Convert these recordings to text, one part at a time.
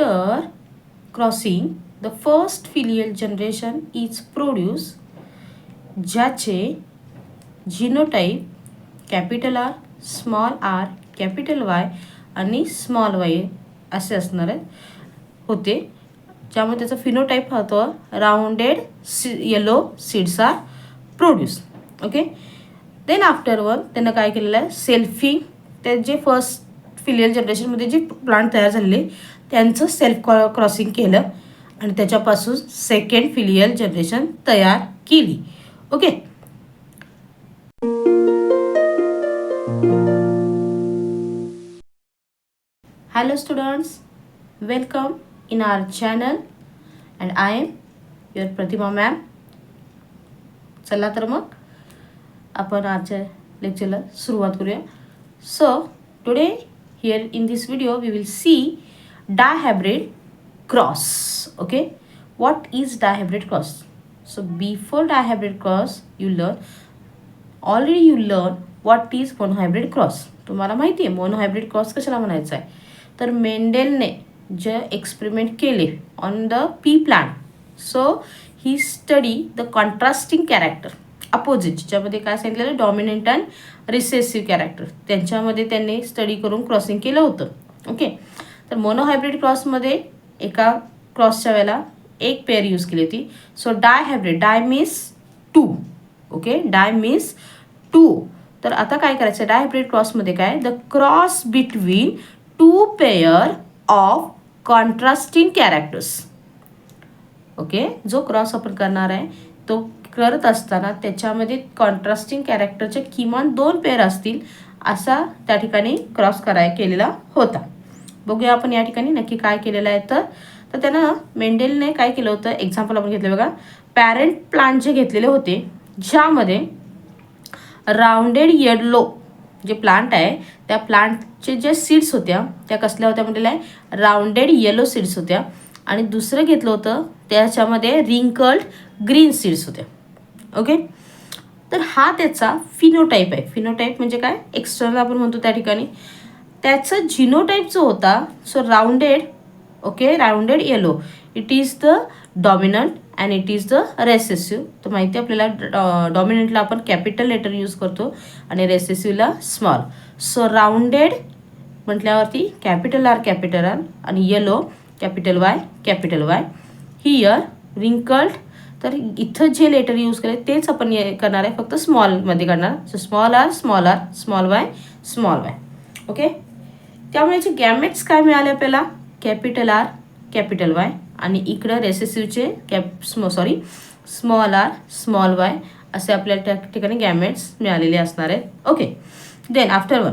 After crossing the first filial generation is produce, ज्याचे genotype capital R, small R, capital Y आणि small Y असे असणार आहेत होते, ज्यामुळे त्याचा फिनोटाईप होतो rounded yellow seeds are produce. Okay. Then afterward त्यांना काय केलेलं आहे, सेल्फिंग, ते जे फर्स्ट फिलियल जनरेशनमध्ये जे प्लांट तयार झालेले त्यांचं सेल्फ क्रॉसिंग केलं आणि त्याच्यापासून सेकंड फिलियल जनरेशन तयार केली. Okay. Hello students, welcome in our channel and I am your Pratima ma'am. चला तर मग आपण आजच्या लेक्चरला सुरुवात करूया. So today here in this video we will see dihybrid cross. Okay, what is dihybrid cross? So before dihybrid cross you learn what is monohybrid cross. तुम्हाला माहिती आहे मोनोहायब्रिड क्रॉस कशाला म्हणायचं आहे, तर मेंडेलने जे एक्सपेरिमेंट केले on the P plant, so he study the contrasting character opposite, ज्यामध्ये काय सांगितलेलं डॉमिनंट अँड रिसेसिव्ह कॅरेक्टर, त्यांच्यामध्ये त्यांनी स्टडी करून क्रॉसिंग केलं होतं. ओके. तर मोनोहायब्रिड क्रॉसमध्ये एका क्रॉसच्या वेळेला एक पेअर यूज केली होती. So dihybrid, di means two. Okay, di means two. तर आता काय करायचं डायहायब्रिड क्रॉसमध्ये काय, the cross between two pair of contrasting characters. Okay, जो क्रॉस आपण करणार आहे तो करत असताना त्याच्यामध्ये कॉन्ट्रास्टिंग कॅरेक्टरचे किमान 2 पेअर असतील असा त्या ठिकाणी क्रॉस केलेला होता. बघूया आपण या ठिकाणी नक्की काय केलेलं आहे. तर त्यानं मेंडेलने काय केलं होतं, एक्झाम्पल आपण घेतलं बघा, पॅरेंट प्लांट जे घेतलेले होते ज्यामध्ये राउंडेड येलो जे प्लांट आहे त्या प्लांटचे जे सीड्स होत्या त्या कसल्या होत्या म्हटलेल्या आहे, राउंडेड येलो सीड्स होत्या. आणि दुसरं घेतलं होतं त्याच्यामध्ये रिंकल्ड ग्रीन सीड्स होत्या. ओके. तर हा त्याचा फिनोटाईप आहे. फिनोटाईप म्हणजे काय, एक्सटर्नल आपण म्हणतो त्या ठिकाणी. त्याचं जिनोटाईप जो होता, so rounded. Okay, rounded yellow, it is the dominant and it is the recessive. तर माहिती आपल्याला डॉमिनंटला आपण कॅपिटल लेटर यूज करतो आणि रेसेसिव्हला स्मॉल. सो राउंडेड म्हटल्यावरती कॅपिटल आर आणि yellow capital Y. Here wrinkled, तर इथं जे लेटर यूज केले तेच आपण करणार आहे, फक्त स्मॉलमध्ये करणार. So small R, small Y. Okay. त्यामुळे जे गॅमेट्स काय मिळाले आपल्याला, कॅपिटल आर, कॅपिटल वाय आणि इकडं रेसेसिव्हचे स्मॉल आर, स्मॉल वाय असे आपल्याला त्या ठिकाणी गॅमेट्स मिळालेले असणार आहेत. ओके. देन आफ्टरवर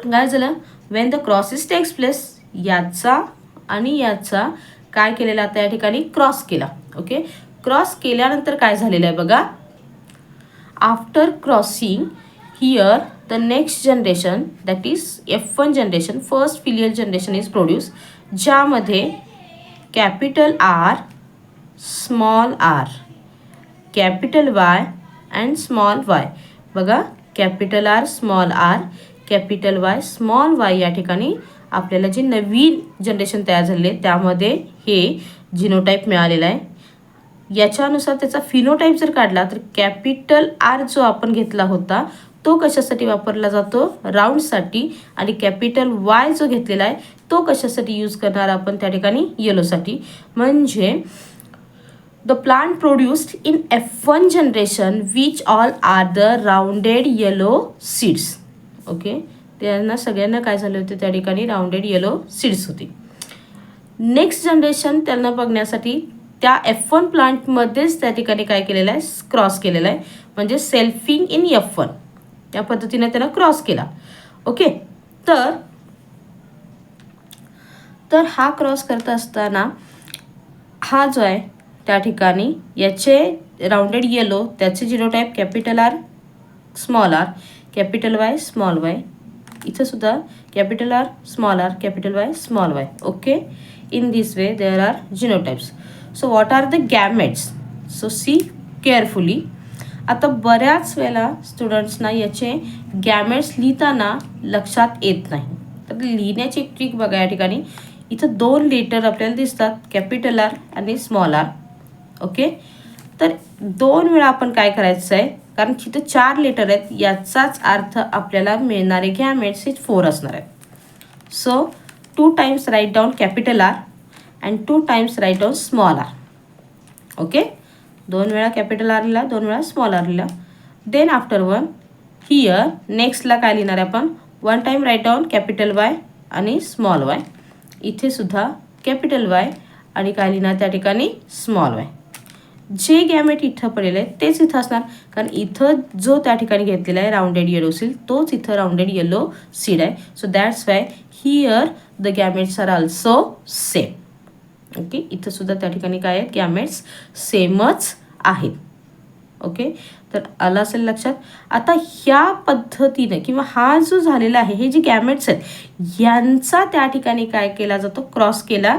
काय झालं, when the crosses takes place, याचा आणि याचा काय केलेला आता या ठिकाणी क्रॉस केला. ओके. क्रॉस केल्यानंतर काय झालेलं आहे बघा, after crossing here the next generation, that is F1 generation, first filial generation is produced, ज्यामध्ये capital R, small R, capital Y and small Y. बघा, capital R, small R, capital Y, small Y या ठिकाणी आपल्याला जे नवीन generation तयार झाले त्यामध्ये हे जिनोटाईप मिळालेला आहे. याच्यानुसार त्याचा फिनोटाईप जर काढला तर कॅपिटल आर जो आपण घेतला होता तो कशासाठी वापरला जातो, राऊंडसाठी, आणि कॅपिटल वाय जो घेतलेला आहे तो कशासाठी यूज करणार आपण त्या ठिकाणी, येलोसाठी. म्हणजे the plant produced in F1 generation which all are the rounded yellow seeds. Okay. त्यांना सगळ्यांना काय झाले होते त्या ठिकाणी, राउंडेड येलो सीड्स होती. नेक्स्ट जनरेशन त्यांना बघण्यासाठी त्या F1 प्लांटमध्येच त्या ठिकाणी काय केलेलं आहे, क्रॉस केलेला आहे, म्हणजे सेल्फिंग इन F1 त्या पद्धतीने त्याला क्रॉस केला. ओके. तर हा क्रॉस करत असताना हा जो आहे त्या ठिकाणी याचे राउंडेड येलो, त्याचे genotype capital R, small R, capital Y, small Y. इथं सुद्धा capital R, small R, capital Y, small Y. Okay. In this way there are genotypes. So what are the gametes, so see carefully. आता बऱ्याच वेळेला स्टुडंट्सना याचे gametes लिहिताना लक्षात येत नाही, तर लिहिण्याची एक ट्रिक बघा या ठिकाणी. इथं 2 लेटर आपल्याला दिसतात, कॅपिटल आर आणि स्मॉल आर. ओके, तर 2 वेळा आपण काय करायचं आहे, कारण तिथं 4 लेटर आहेत, याचाच अर्थ आपल्याला मिळणारे गॅमेट्स हे 4 असणार आहे. So 2 times write down capital R and 2 times write down small R. Okay, 2 वेळा कॅपिटल आर लिहिला, 2 वेळा स्मॉल आर लिहिला. देन आफ्टर 1 हिअर नेक्स्टला काय लिहिणार आहे आपण, 1 time write down capital Y आणि स्मॉल वाय. इथे सुद्धा कॅपिटल वाय आणि काय लिहिणार त्या ठिकाणी स्मॉल वाय. जे गॅमेट इथं पडलेलं आहे तेच इथं असणार, कारण इथं जो त्या ठिकाणी घेतलेला आहे राऊंडेड येलो सीड तोच इथं राऊंडेड येलो सीड आहे. So that's why here the gametes are also same. Okay, इथं सुद्धा त्या ठिकाणी काय आहेत, गॅमेट्स सेमच आहेत. ओके, तर आलं असेल लक्षात. आता ह्या पद्धतीने किंवा हा जो झालेला आहे, हे जे गॅमेट्स आहेत यांचा त्या ठिकाणी काय केला जातो, क्रॉस केला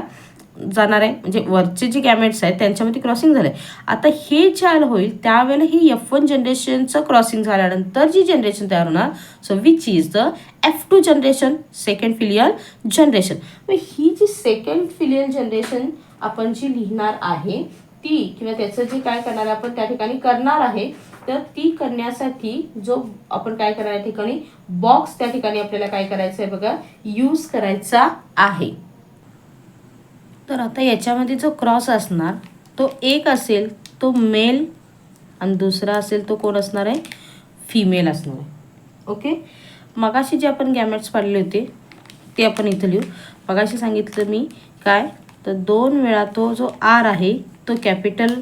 जाणार आहे. म्हणजे वरचे जे गॅमेट्स आहेत त्यांच्यामध्ये क्रॉसिंग झालं आहे. आता हे ज्यावेळेला होईल त्यावेळेला ही F1 जनरेशनचं क्रॉसिंग झाल्यानंतर जी जनरेशन तयार होणार, so which is the F2 generation, second filial generation. मग ही जी सेकंड फिलियल जनरेशन आपण जी लिहिणार आहे ती किंवा त्याचं जे काय करणार आहे आपण त्या ठिकाणी करणार आहे, तर ती करण्यासाठी जो आपण काय करणार आहे ठिकाणी बॉक्स त्या ठिकाणी आपल्याला काय करायचं आहे बघा, यूज करायचा आहे. तर आता याच्यामध्ये जो क्रॉस असणार तो एक असेल तो मेल आणि दुसरा असेल तो कोण असणार आहे, फिमेल असणार आहे. ओके, मगाशी जे आपण गॅमेट्स पाडले होते ते आपण इथं लिहू. मगाशी सांगितलं मी काय, तर 2 वेळा तो जो आर आहे तो कॅपिटल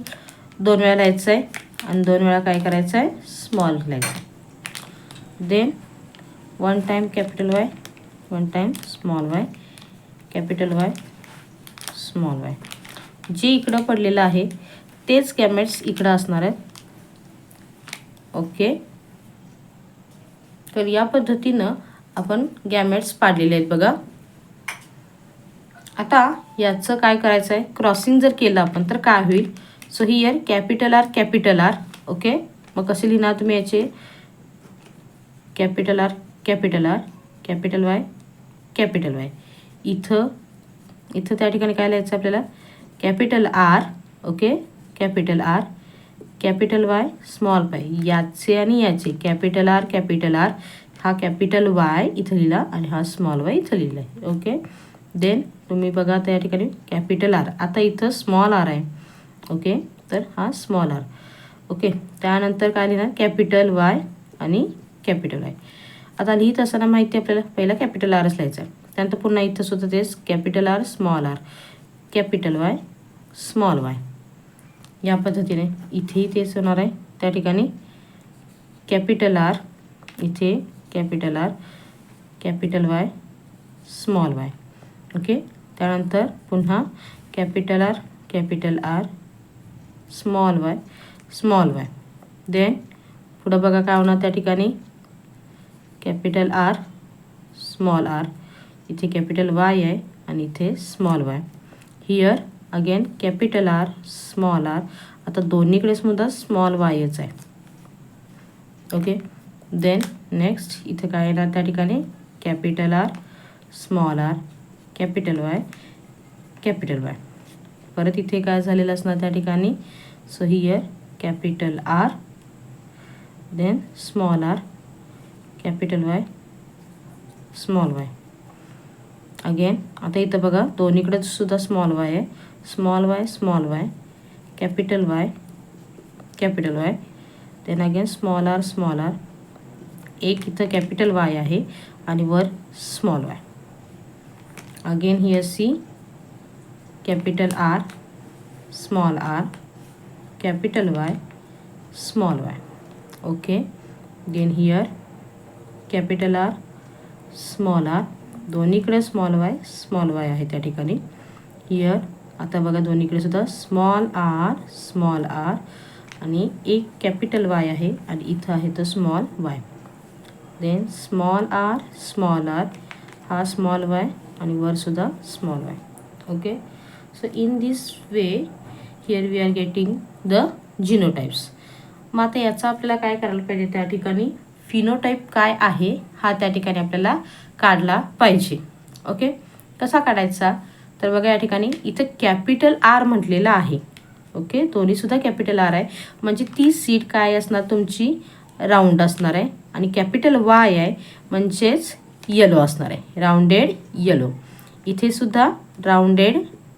2 वेळा लिहायचा आहे आणि 2 वेळा काय करायचं आहे, स्मॉल लिहायचं आहे. Then 1 time capital Y, 1 time small Y, capital Y, small Y. जे इकडं पडलेलं आहे तेच गॅमेट्स इकडं असणार आहेत. ओके, तर या पद्धतीनं आपण गॅमेट्स पाडलेले आहेत बघा. आता याचं काय करायचं आहे, क्रॉसिंग जर केलं आपण तर काय होईल, so here capital R capital R. Okay, मग कसे लिहिणार तुम्ही याचे, capital R capital R, capital Y capital Y. इथं त्या ठिकाणी काय लिहायचं आपल्याला, capital R. Okay, capital R, capital Y, small Y. याचे आणि याचे कॅपिटल आर कॅपिटल आर, हा कॅपिटल वाय इथं लिहिला आणि हा स्मॉल वाय इथं लिहिला आहे. ओके, देन तुम्ही बघा त्या ठिकाणी कॅपिटल आर, आता इथं स्मॉल आर आहे. ओके, तर हा स्मॉल आर. ओके, त्यानंतर काय लिहिणार, कॅपिटल वाय आणि कॅपिटल वाय. आता लिहित असताना माहिती आपल्याला पहिला कॅपिटल आरच लिहायचा आहे. त्यानंतर पुन्हा इथं सुद्धा तेच capital R small R, capital Y small Y. या पद्धतीने इथेही तेच होणार आहे. त्या ठिकाणी कॅपिटल आर, इथे capital R, capital Y, small Y. Okay, त्यानंतर पुन्हा capital R, small Y, small Y. Then पुढं बघा काय होणार त्या ठिकाणी, कॅपिटल आर, स्मॉल आर, इथे कॅपिटल वाय आहे आणि इथे small Y. Here again capital R, small R. आता दोन्हीकडे सुद्धा स्मॉल वायच आहे. ओके, देन नेक्स्ट इथे काय येणार त्या ठिकाणी, capital R, small R, capital Y, capital Y. परत इथे काय झालेलं असणार त्या ठिकाणी, so here capital R, then small R, capital Y, small Y. Again आता इथं बघा दोन्हीकडे सुद्धा स्मॉल वाय आहे, small Y, capital Y, capital Y. Then again small R, एक इथं कॅपिटल वाय आहे आणि वर small Y. Again here see capital R, small R, capital Y, small Y. Okay, then here capital R, small R, दोन्हीकडे small Y आहे त्या ठिकाणी. Here आता बघा दोन्हीकडे सुद्धा स्मॉल आर आणि एक कॅपिटल वाय आहे आणि इथं आहे तर small Y. Then small R, हा स्मॉल वाय आणि वर सुद्धा small Y. Okay, so in this way here we are getting the genotypes. मग आता याचा आपल्याला काय करायला पाहिजे, त्या ठिकाणी फिनोटाइप काय आहे हा त्या ठिकाणी आपल्याला काढला पाहिजे. ओके, कसा काढायचा, तर बघा या ठिकाणी इथं कॅपिटल आर म्हटलेलं आहे. ओके, दोन्हीसुद्धा कॅपिटल आर आहे, म्हणजे ती सीड काय असणार तुमची राऊंड असणार आहे. आणि कॅपिटल वाय आहे म्हणजेच येलो असणार आहे, राऊंडेड येलो. इथे सुद्धा राऊंडेड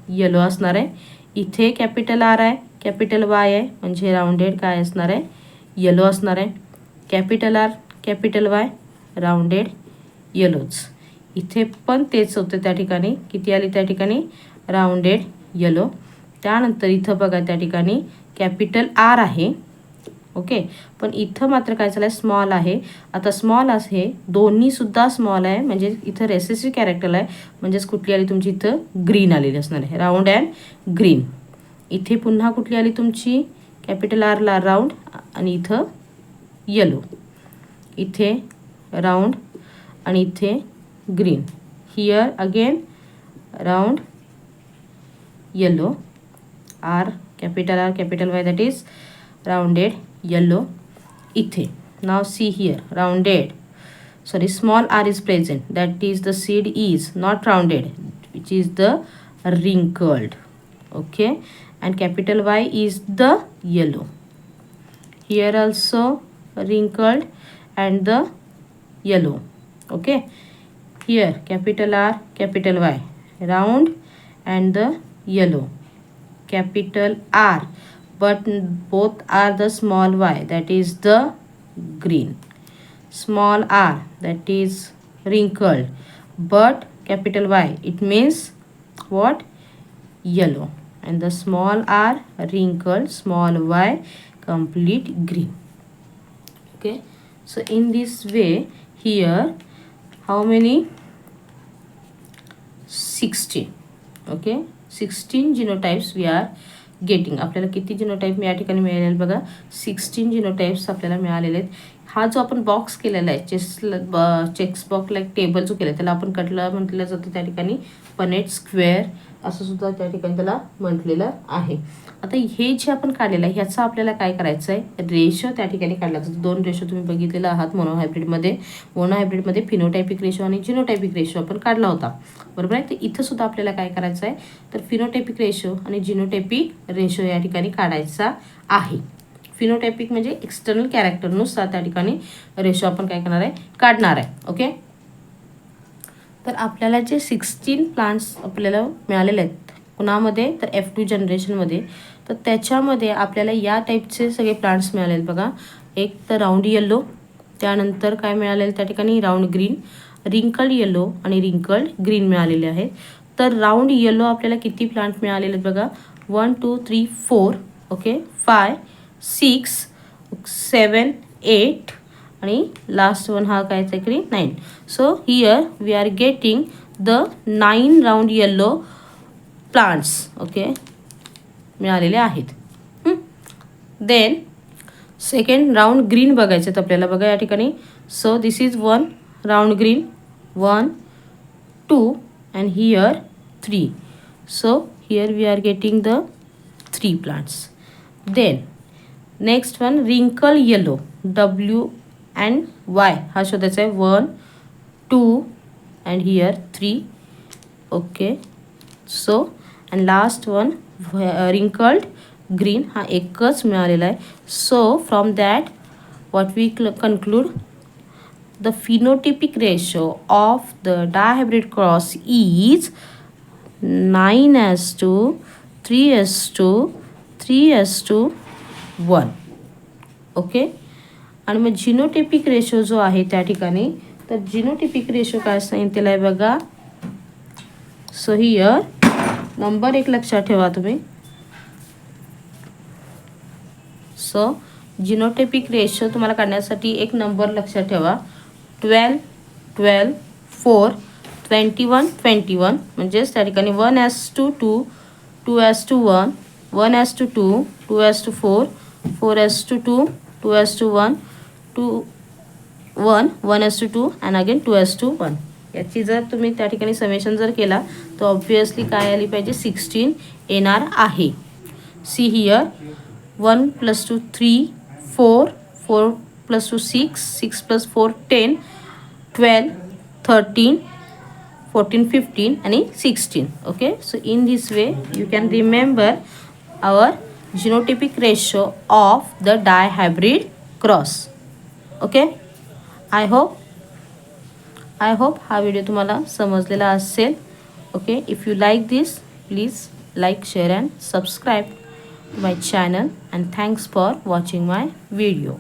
येलो असणार आहे. इथे कॅपिटल आर आहे, कॅपिटल वाय आहे, म्हणजे राऊंडेड काय असणार आहे, येलो असणार आहे. Capital R capital Y rounded येलोच. इथे पण तेच होतं त्या ठिकाणी. किती आली त्या ठिकाणी, राऊंडेड येलो. त्यानंतर इथं बघा त्या ठिकाणी कॅपिटल आर आहे. ओके, पण इथं मात्र काय झालं आहे, स्मॉल आहे. आता स्मॉल आहे, दोन्हीसुद्धा स्मॉल आहे, म्हणजे इथं रेसेसिव्ह कॅरेक्टर आहे, म्हणजेच कुठली आली तुमची इथं ग्रीन आलेली असणार आहे, राऊंड अँड ग्रीन. इथे पुन्हा कुठली आली तुमची कॅपिटल आरला राऊंड आणि इथं येलो. इथे राऊंड आणि इथे green. Here again round yellow, R capital Y that is rounded yellow. इथे नाव see here rounded, sorry, small r is present, that is the seed is not rounded, which is the wrinkled. Okay, and capital Y is the yellow. Here also wrinkled and the yellow. Okay, here capital R capital Y round and the yellow, capital R, but both are the small y, that is the green. Small r, that is wrinkled, but capital Y, it means what, yellow. And the small r wrinkled, small y complete green. Okay, so in this way here how many, 16. Okay, 16 genotypes we are getting. आपल्याला किती जिनोटाईप या ठिकाणी मिळालेले बघा, 16 जिनोटाईप्स आपल्याला मिळालेले आहेत. हा जो आपण बॉक्स केलेला आहे चेक्स बॉक्स लाईक टेबल जो केला आहे त्याला आपण कटला म्हटलं जातं, त्या ठिकाणी पनेट स्क्वेअर असं सुद्धा त्या ठिकाणी त्याला म्हटलेलं आहे. आता हे जे आपण काढलेलं आहे ह्याचा आपल्याला काय करायचं आहे, रेशो त्या ठिकाणी काढला जातो. 2 रेशो तुम्ही बघितलेला आहात मोनोहायब्रिडमध्ये फिनोटायपिक रेशो आणि जिनोटायपिक रेशो आपण काढला होता, बरोबर आहे. तर इथं सुद्धा आपल्याला काय करायचं आहे, तर फिनोटायपिक रेशो आणि जिनोटायपिक रेशो या ठिकाणी काढायचा आहे. फिनोटायपिक म्हणजे एक्सटर्नल कॅरेक्टरनुसार त्या ठिकाणी रेशो आपण काय करणार आहे, काढणार आहे. ओके, तर आपल्याला जे 16 प्लांट्स आपल्याला मिळालेले आहेत कुणामध्ये, तर F2 जनरेशनमध्ये, तर त्याच्यामध्ये आपल्याला या टाईपचे सगळे प्लांट्स मिळाले आहेत बघा. एक तर राऊंड येलो, त्यानंतर काय मिळालेलं त्या ठिकाणी राऊंड ग्रीन, रिंकल्ड येलो आणि रिंकल्ड ग्रीन मिळालेले आहेत. तर राऊंड येलो आपल्याला किती प्लांट मिळालेले आहेत बघा, 1 2 3 4, ओके, 5 6 7 8 आणि लास्ट वन हा काय आहे 9. So here we are getting the 9 round yellow plants. Okay, मिळालेले आहेत. देन सेकंड राऊंड ग्रीन बघायचे आहेत आपल्याला बघा या ठिकाणी. So this is 1 round green, 1 2 and here 3. So here we are getting the 3 plants. Then next one wrinkle yellow, W and Y हा शोधायचा आहे. 1 2 and here 3. Okay, so and last one wrinkled green हा एकच मिळालेला आहे. So from that what we conclude, the phenotypic ratio of the dihybrid cross is 9:3:3:1. Okay, आणि मग genotypic ratio जो आहे त्या ठिकाणी, तर जिनोटिपिक रेशो काय सांगितलेला आहे बघा. सो हियर नंबर 1 लक्षात ठेवा तुम्ही. सो जिनोटिपिक रेशो तुम्हाला काढण्यासाठी एक नंबर लक्षात ठेवा, 12 12 4 21 21, म्हणजेच त्या ठिकाणी 1:2 2:1 1:2 2:4 4:2 2:1 1 1:2 and again 2:1. याची जर तुम्ही त्या ठिकाणी समेशन जर केला तर ऑब्वियसली काय आली पाहिजे, 16 येणार आहे. सी हियर 1 + 2 3 4 4 + 2 6 6 + 4 10 12 13 14, 15 आणि 16. Okay, so in this way you can remember our genotypic ratio of the dihybrid cross. Okay, I hope हा व्हिडिओ तुम्हाला समजलेला असेल. Okay, if you like this, please like, share and subscribe my channel, and thanks for watching my video.